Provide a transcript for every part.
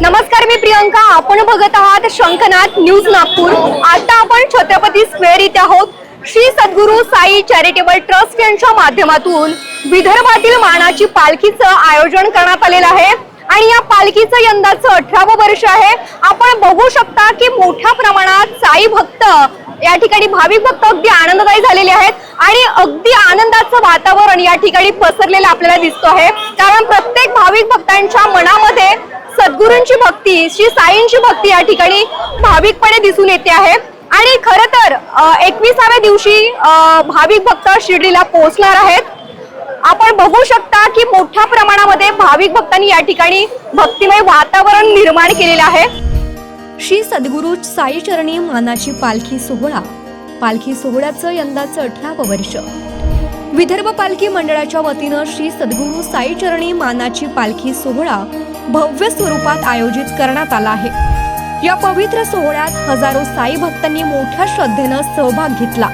नमस्कार, मी प्रियंका. आपण बघत आहात शंखनाथ न्यूज नागपूर. आता आपण छत्रपती स्क्वेअर इथे आहोत. श्री सद्गुरू साई चॅरिटेबल ट्रस्ट यांच्या माध्यमातून विदर्भातील मानाची पालखीचं आयोजन करण्यात आलेलं आहे आणि या पालखीचं यंदाचं 18वं वर्ष आहे. आपण बघू शकता की मोठ्या प्रमाणात साई भक्त या ठिकाणी भाविक भक्त अगदी आनंददायी झालेले आहेत आणि अगदी आनंदाचं वातावरण या ठिकाणी पसरलेलं आपल्याला दिसतो आहे. कारण प्रत्येक भाविक भक्तांच्या मनामध्ये सद्गुरूंची भक्ती, श्री साईंची भक्ती या ठिकाणी भाविकपणे दिसून येते आहे. आणि खरं तर 21व्या दिवशी भाविक भक्त शिर्डीला पोहोचणार आहेत. आपण बघू शकता की मोठ्या प्रमाणामध्ये भाविक भक्तांनी या ठिकाणी भक्तिमय वातावरण निर्माण केलेलं आहे. श्री सद्गुरू साई चरणी मानाची पालखी सोहळा. पालखी सोहळ्याचं यंदाचं 18वं वर्ष. विदर्भ पालखी मंडळाच्या वतीनं श्री सद्गुरू साई चरणी मानाची पालखी सोहळा भव्य स्वरूपात आयोजित करण्यात आला आहे. या पवित्र सोहळ्यात हजारो साई भक्तांनी मोठ्या श्रद्धेनं सहभाग घेतला.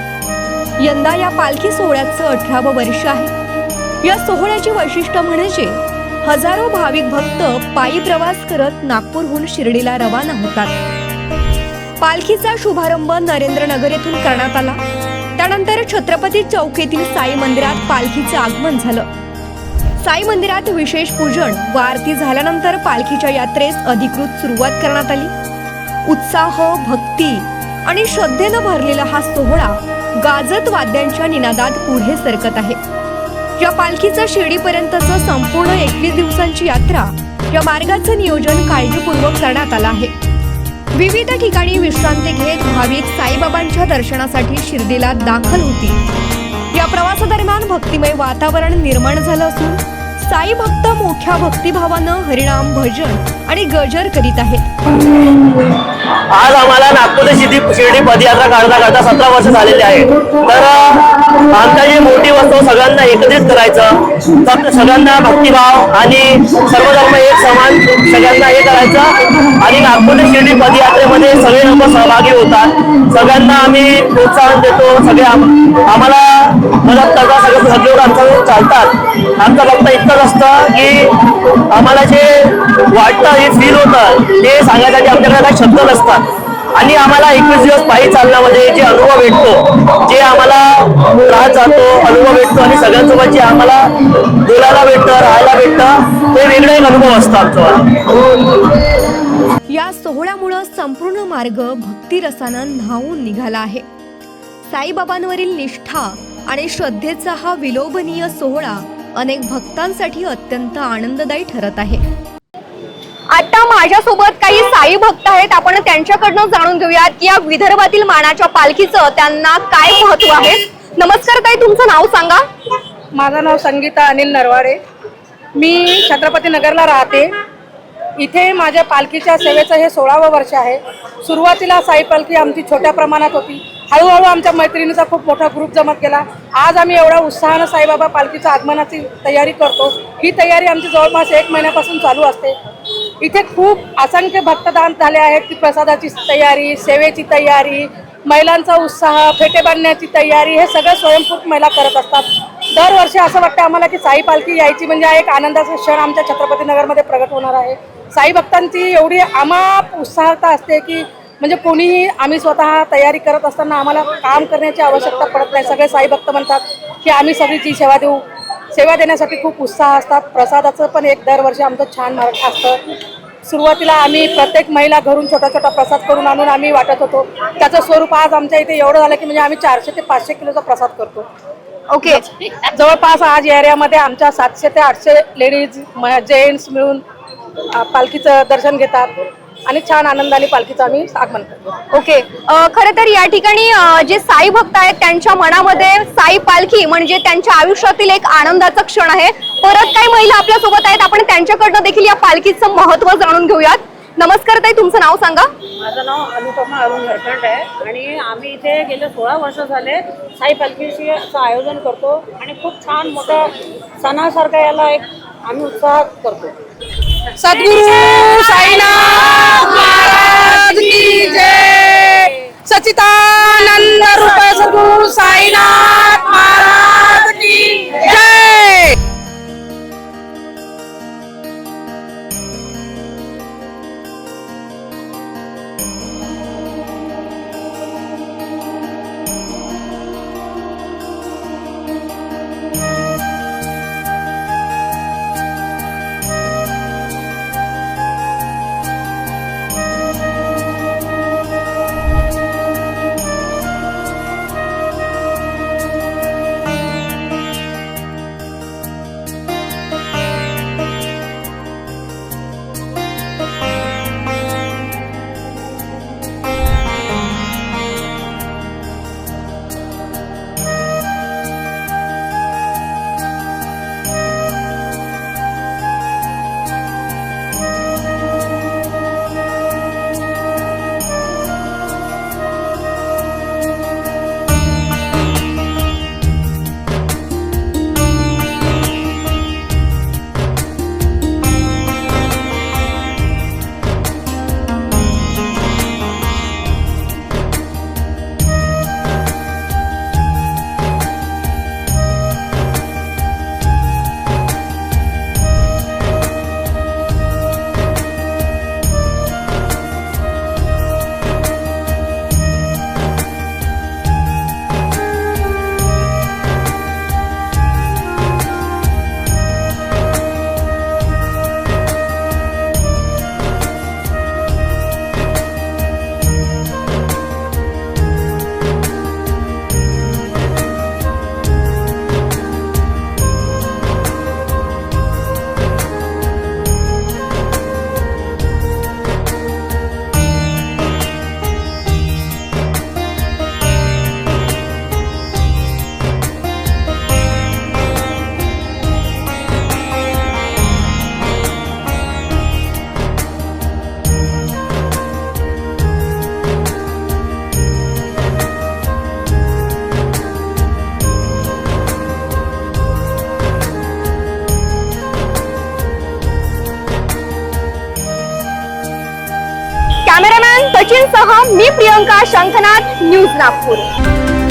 यंदा या पालखी सोहळ्याचं 18वं वर्ष आहे. या सोहळ्याची वैशिष्ट्य म्हणजे हजारो भाविक भक्त पायी प्रवास करत नागपूरहून शिर्डीला रवाना होतात. पालखीचा शुभारंभ नरेंद्रनगर येथून करण्यात आला. त्यानंतर छत्रपती चौक येथील साई मंदिरात पालखीचं आगमन झालं. साई मंदिरात विशेष पूजन व आरती झाल्यानंतर पालखीच्या यात्रेस अधिकृत सुरुवात करण्यात आली. उत्साह, भक्ती आणि श्रद्धेनं भरलेला हा सोहळा गाजत वाद्यांच्या निनादात पुढे सरकत आहे. या पालखीचं शिर्डीपर्यंतचं संपूर्ण 21 दिवसांची यात्रा या मार्गाचं नियोजन काळजीपूर्वक करण्यात आलं आहे. विविध ठिकाणी विश्रांती घेत भाविक साईबाबांच्या दर्शनासाठी शिर्डीला दाखल होतील. या प्रवासादरम्यान भक्तिमय वातावरण निर्माण झालं असून साई भक्त मोठ्या भक्तिभावानं हरिनाम, भजन आणि गजर करीत आहेत. आज आम्हाला नागपूर ते शिर्डी पदयात्रा करता 17 वर्ष झालेले आहेत. तर आमच्या जी मोठी वस्तू सगळ्यांना एकत्रित करायचं, फक्त सगळ्यांना भक्तिभाव आणि सर्व धर्म एक समान सगळ्यांना हे करायचं आणि नागपूर ते शिर्डी पदयात्रेमध्ये सगळे लोक सहभागी होतात. सगळ्यांना आम्ही प्रोत्साहन देतो. सगळे आम्हाला मदत करतात. सगळे सगळे आमच्याकडून चालतात. आमचं फक्त इतकंच असतं की आम्हाला जे वाटतं, हे फील होतं, ते सांगण्यासाठी आमच्याकडे काही शब्द नसतात. आणि आम्हाला 21 दिवस पायी चालण्यामध्ये जे अनुभव भेटतो, जे आम्हाला त्रास जातो, अनुभव भेटतो आणि सगळ्यांसोबत जे आम्हाला बोलायला भेटतं, राहायला भेटतं, ते वेगळे एक अनुभव असतो आमचा. या सोहळ्यामुळे संपूर्ण मार्ग भक्तिरसानं न्हावून निघाला आहे. साईबाबांवरील निष्ठा आणि श्रद्धेचा हा विलोभनीय सोहळा अनेक भक्तांसाठी अत्यंत आनंददायी ठरत आहे. आता माझ्यासोबत काही साई भक्त आहेत. आपण त्यांच्याकडनं जाणून घेऊयात की या विदर्भातील मानाच्या पालखीचं त्यांना काय महत्व आहे. नमस्कार ताई, तुमचं नाव सांगा. माझं नाव संगीता अनिल नरवाडे. मी छत्रपती नगरला राहते. इथे माझ्या पालखीच्या सेवेचं हे 16वं वर्ष आहे. सुरुवातीला साई पालखी आमची छोट्या प्रमाणात होती. हळूहळू आमच्या मैत्रिणीचा खूप मोठा ग्रुप जमत गेला. आज आम्ही एवढ्या उत्साहानं साईबाबा पालखीच्या आगमनाची तयारी करतो. ही तयारी आमची जवळपास 1 महिन्यापासून चालू असते. इथे खूप असंख्य भक्तदान झाले आहेत की प्रसादाची तयारी, सेवेची तयारी, महिलांचा उत्साह, फेटे बांधण्याची तयारी, हे सगळं स्वयंस्फूर्त महिला करत असतात. दरवर्षी असं वाटतं आम्हाला की साई पालखी यायची म्हणजे एक आनंदाचा क्षण आमच्या छत्रपती नगरमध्ये प्रगट होणार आहे. साई भक्तांची एवढी अमाप उत्साहता असते की म्हणजे कोणीही, आम्ही स्वतः तयारी करत असताना आम्हाला काम करण्याची आवश्यकता पडत नाही. सगळे साई भक्त म्हणतात की आम्ही सगळीची सेवा देऊ. सेवा देण्यासाठी खूप उत्साह असतात. प्रसादाचं पण एक दरवर्षी आमचं छान मार्ग असतं. सुरुवातीला आम्ही प्रत्येक महिला घरून छोटा छोटा प्रसाद करून आणून आम्ही वाटत होतो. त्याचं स्वरूप आज आमच्या इथे एवढं झालं की म्हणजे आम्ही 400 ते 500 किलोचा प्रसाद करतो. ओके. जवळपास आज एरियामध्ये आमच्या 700 ते 800 लेडीज, जेंट्स मिळून पालखीचं दर्शन घेतात आणि छान आनंदाने पालखीचं आम्ही आगमन करतो. ओके. खरं तर या ठिकाणी जे साई भक्त आहेत त्यांच्या मनामध्ये साई पालखी म्हणजे त्यांच्या आयुष्यातील एक आनंदाचा क्षण आहे. परत काही महिला आपल्या सोबत आहेत. आपण त्यांच्याकडनं देखील या पालखीचं महत्व जाणून घेऊयात. नमस्कार ताई, तुमचं नाव सांगा. माझं नाव अनुपमा अरुण हरखंड आहे आणि आम्ही इथे गेले 16 वर्ष झाले साई पालखीची असं आयोजन करतो आणि खूप छान मोठं सणासारखं याला एक आम्ही उत्साह करतो. सद्गुरू साईनाथ महाराज की जय. सच्चिदानंद रूप सद्गुरू साईनाथ महाराज की जय. सचिन सह मी प्रियंका शंखनाथ, न्यूज नागपूर.